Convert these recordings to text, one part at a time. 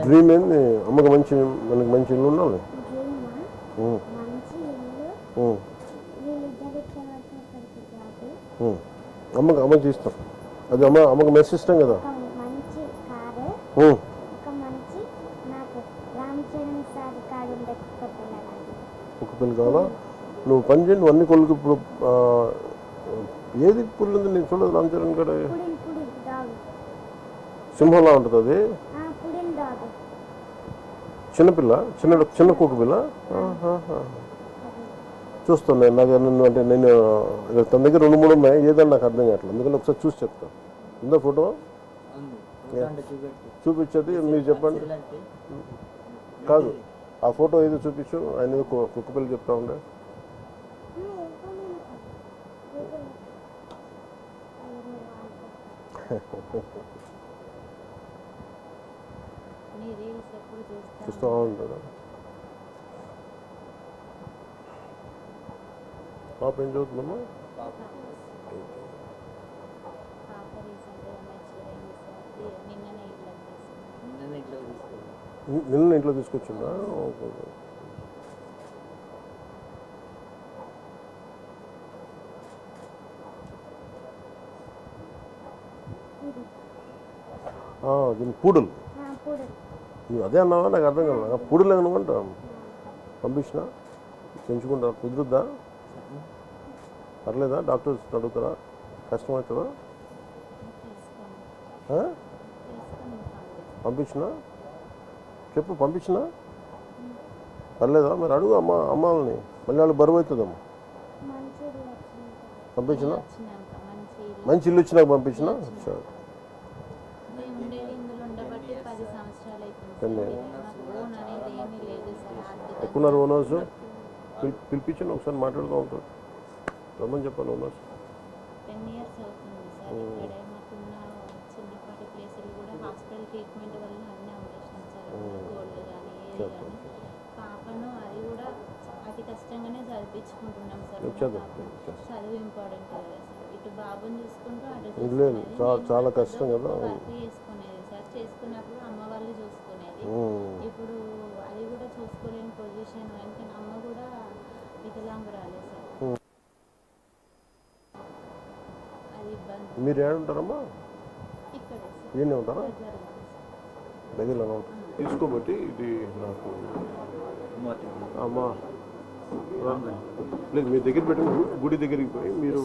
Dream ఏంది అమ్మకి మంచి మనకి మంచి ఇల్లు ఉండాలి. అమ్మకి ఇష్టం అది అమ్మకి మెస్ ఇష్టం కదా. కుక్క పిల్ల కావాలా? నువ్వు పని చేయండి, నువ్వు అన్ని కొడుకు ఇప్పుడు ఏది పుల్లు ఉంది నేను చూడదు. రామ్ చరణ్ గడ సింహంలా ఉంటుంది అది. చిన్నపిల్ల చిన్న కుక్క పిల్ల చూస్తాను నేను. నాకు నన్ను అంటే నేను తన దగ్గర 2-3 ఉన్నాయి, ఏదన్నా నాకు అర్థం కావట్లేదు. అందుకని ఒకసారి చూసి చెప్తాను. ఉందా ఫోటో? చూపించేది మీరు చెప్పండి. కాదు ఆ ఫోటో ఏదో చూపించు. ఆయన ఏదో కుక్క పిల్ల చెప్తా ఉండే. చూస్తూ ఉంటాడు. పాప ఏం చదువుతుందమ్మా? నిన్న ఇంట్లో తీసుకొచ్చిందా? దీని పూడలు. నువ్వు అదే అన్నావా? నాకు అర్థం కాదు. పూడలు అనుకుంటా పంపించిన పెంచుకుంటా. కుదురుద్దా? పర్లేదా? డాక్టర్స్ అడుగుతారా? కష్టమవుతుందా? పంపించిన చెప్పు. పంపించిన పర్లేదా? మరి అడుగు అమ్మాలని. మళ్ళీ వాళ్ళు బరువు అవుతుందమ్మా. పంపించిన మంచి ఇల్లు వచ్చినాక పంపించిన. సరే ఎక్కున్నారు ఓనర్స్. పిలిపించండి ఒకసారి మాట్లాడుతూ ఉంటారు. రమ్మని చెప్పాను ఓనర్స్. 10 years అవుతుంది సార్. ఇక్కడే మాకున్న చిన్నపాటి ప్లేసులు కూడా హాస్పిటల్ ట్రీట్మెంట్ వల్ల అన్నీ అమ్మేసినాం సార్. గోల్డ్ కానీ ఏది కానీ. పాపను అది కూడా అతి కష్టంగానే చదివించుకుంటున్నాం సార్. చదువు ఇంపార్టెంట్ కదా సార్. ఇటు బాబుని చూసుకుంటూ అటు చాలా కష్టం కదా. వర్క్ చేసుకునేది సార్. చేసుకున్నప్పుడు అమ్మ వాళ్ళు చూసుకునేది. ఇప్పుడు అది కూడా చూసుకోలేని పొజిషన్. ఎందుకంటే అమ్మ కూడా వికలాంగురాలే సార్. మీరు ఏడుంటారమ్మా? ఈయనే ఉంటారా? దగ్గరలో ఉంటారు. తీసుకోబట్టి ఇది నాకు అమ్మా లేదు. మీ దగ్గర పెట్టి గుడి దగ్గరికి పోయి మీరు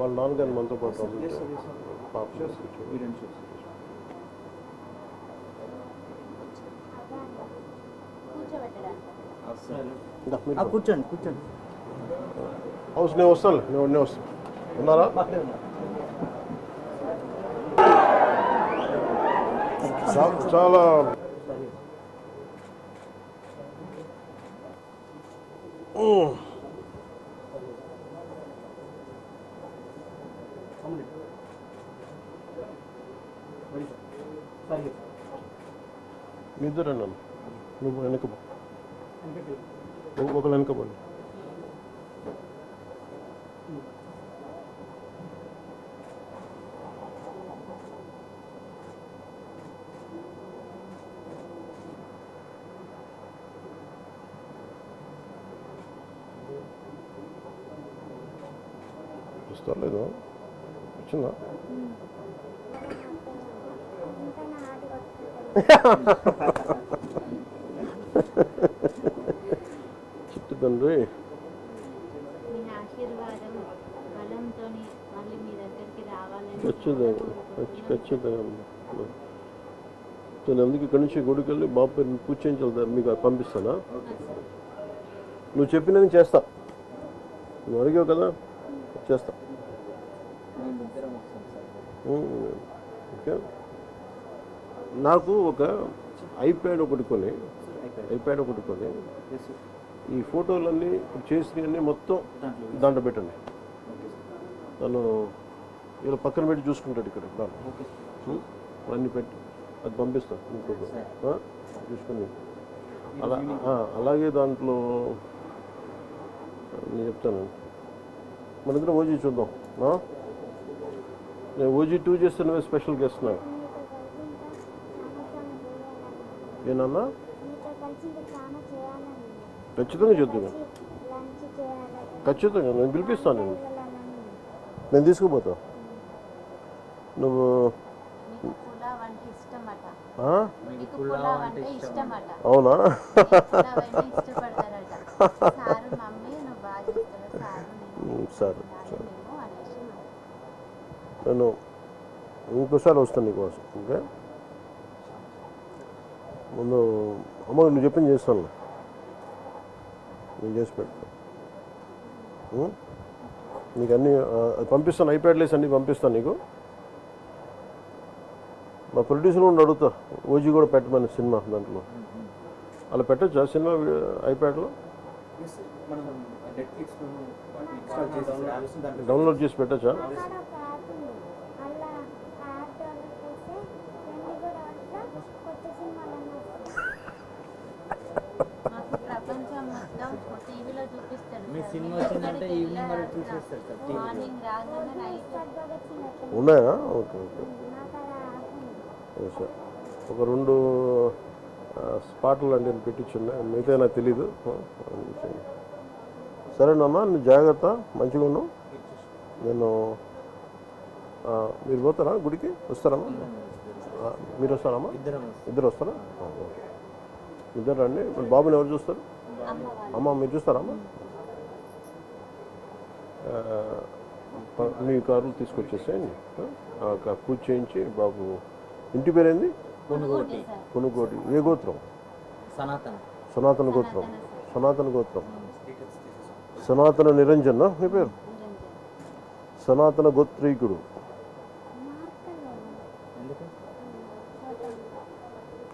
వాళ్ళ నాన్నగారిని మనతో పాటు పాప కూర్చోండి కూర్చోండి. హౌస్ నేను వస్తాను. నేను వస్తాను. ఉన్నారా? చాలా మీ ఇద్దరండి. నువ్వు వెనకపో, ఒకళ్ళు వెనకపోండి. వస్తలేదు. వచ్చిందా? చిట్టు తండ్రి ఖచ్చితంగా. నేను అందుకు ఇక్కడి నుంచి గుడికి వెళ్ళి బాబు పేరు పూజ చేయించాలి. మీకు పంపిస్తానా? నువ్వు చెప్పినది చేస్తా. నువ్వు అడిగావు కదా, చేస్తా. ఓకే. నాకు ఒక ఐప్యాడ్ ఒకటి కొని ఈ ఫోటోలన్నీ చేసినవన్నీ మొత్తం దాంట్లో పెట్టండి. తను ఇలా పక్కన పెట్టి చూసుకుంటాడు. ఇక్కడ అన్నీ పెట్టి అది పంపిస్తాను. ఇంకొక చూసుకొని అలాగే దాంట్లో నేను చెప్తాను. మన ఇద్దరం ఓజీ చూద్దాం. నేను ఓజీ 2 చేస్తే నువ్వే స్పెషల్ గెస్ట్. నాకు ఏనన్నా మీతో కలిసి ఇంకా చాలా చేయాలని ఉంది. ఖచ్చితంగా చేద్దాం లంచ్ చేయాలి, ఖచ్చితంగా నేను పిలిపిస్తాను నేను వెళ్ళాలని. నేను తీసుకుపోతా నువ్వు మీకు పులావ్ అంటే ఇష్టమట. ఆ? మీకు పులావ్ అంటే ఇష్టమట. అవునా పులావ్ అయినా ఇష్టపడతారట. సారు మమ్మీ నువ్వు బాగా చేస్తావు సారు నేను సరే ఉండాలి మేము అనేసి నేను ఇంకోసారి వస్తాను నీకోసం ఓకే ముందు అమ్మ నువ్వు చెప్పింది చేస్తాను నేను చేసి పెడతాను నీకు అన్నీ అది పంపిస్తాను ఐప్యాడ్లేసి అన్నీ పంపిస్తాను నీకు మా ప్రొడ్యూసర్ కూడా అడుగుతా ఓజీ కూడా పెట్టమని సినిమా దాంట్లో అలా పెట్టచ్చా సినిమా ఐప్యాడ్లో మనం నెట్ఫ్లిక్స్లో ఇన్స్టాల్ చేసి డౌన్లోడ్ చేసి పెట్టచ్చా అక్కడ ఒక యాప్ ఉంది, అలా ఆ యాప్ డౌన్లోడ్ చేస్తే 24 అవర్స్లో కొత్త సినిమాలన్నీ వస్తాయి. మాకు ప్రపంచం మొత్తం టీవీలో చూపిస్తారు. మీ సినిమా వచ్చిందంటే ఈవినింగ్ వరకు చూసేస్తారు సార్ టీవీలో. మార్నింగ్ రాగానే నైట్ భగత్ సింగ్ అట్లా ఉన్నాయా ఓకే ఓకే నాకు అలా యాప్ ఉంది. సార్ ఒక 2 స్పాట్లు అంటే నేను పెట్టించున్నా మిగతా నాకు తెలీదు సరేనమ్మా నువ్వు జాగ్రత్త మంచిగా ఉన్నావు నేను మీరు పోతారా గుడికి వస్తారమ్మా మీరు వస్తారమ్మా ఇద్దరం ఇద్దరు వస్తారా ఓకే ఇద్దరు రండి మరి బాబుని ఎవరు చూస్తారు అమ్మ వాళ్ళు అమ్మ మీరు చూస్తారమ్మా మీ కారులు తీసుకొచ్చేసేయండి పూజ చేయించి బాబు ఇంటి పేరేంది కొనుగోటి కొనుగోటి ఏ గోత్రం సనాతన సనాతన గోత్రం సనాతన గోత్రం సనాతన నిరంజన్ నీ పేరు సనాతన గోత్రీకుడు ఎందుకు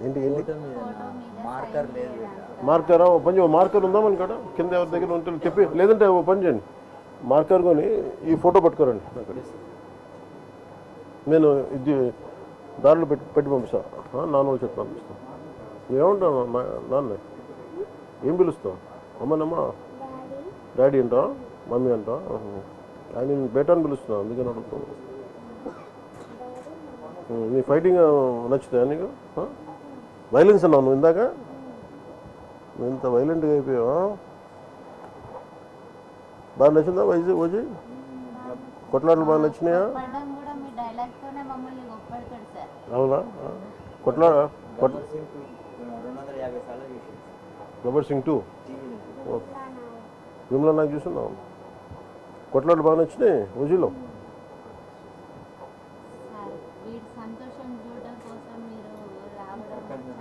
ఏంటి ఏంటి ఫోటో మీద మార్కర్ లేదు మార్కరా ఓ పని చేయ మార్కర్ ఉందా మన కాడ కింద ఎవరి దగ్గర ఉంటే చెప్పి లేదంటే ఓ పని చేయండి మార్కర్ కొని ఈ ఫోటో పట్టుకోరండి అక్కడ నేను ఇది దారిలో పెట్టి పంపిస్తాను నాన్న వాళ్ళు చెప్పి పంపిస్తాను ఏమంటాను నాన్న ఏం పిలుస్తావు అమ్మనమ్మా డాడీ అంటా మమ్మీ అంటా ఆయన నేను బేటా అని పిలుస్తున్నాను అందుకని అడుగుతాను నీ ఫైటింగ్ నచ్చుతాయా నీకు వైలెన్స్ అన్నావు నువ్వు ఇందాక నువ్వు ఇంత వైలెంట్గా అయిపోయావా బాగా నచ్చిందా ఓజీ కొట్లాటలు బాగా నచ్చినాయా పడడం కూడా మీ డైలాగ్ తోనే మమ్మల్ని గొప్పడతాడు సార్. అవునా గబ్బర్ సింగ్ 250 సార్లు చూసి గబ్బర్ సింగ్ 2 టీవీలో విమలా నాకు చూస్తున్నావు కొట్లాటలు బాగా నచ్చినాయి ఓజీలో సార్ వీడి సంతోషం చూడడం కోసం మీరు రావడం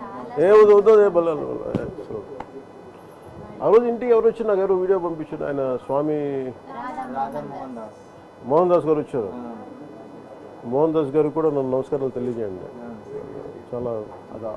చాలా ఏ వద్దు ఏ బల్ల ఆ రోజు ఇంటికి ఎవరు వచ్చి నాకు ఎవరు వీడియో పంపించారు ఆయన స్వామి రాధా మోహన్ దాస్ మోహన్ దాస్ గారు వచ్చారు మోహన్ దాస్ గారికి కూడా నన్ను నమస్కారాలు తెలియజేయండి చాలా అదా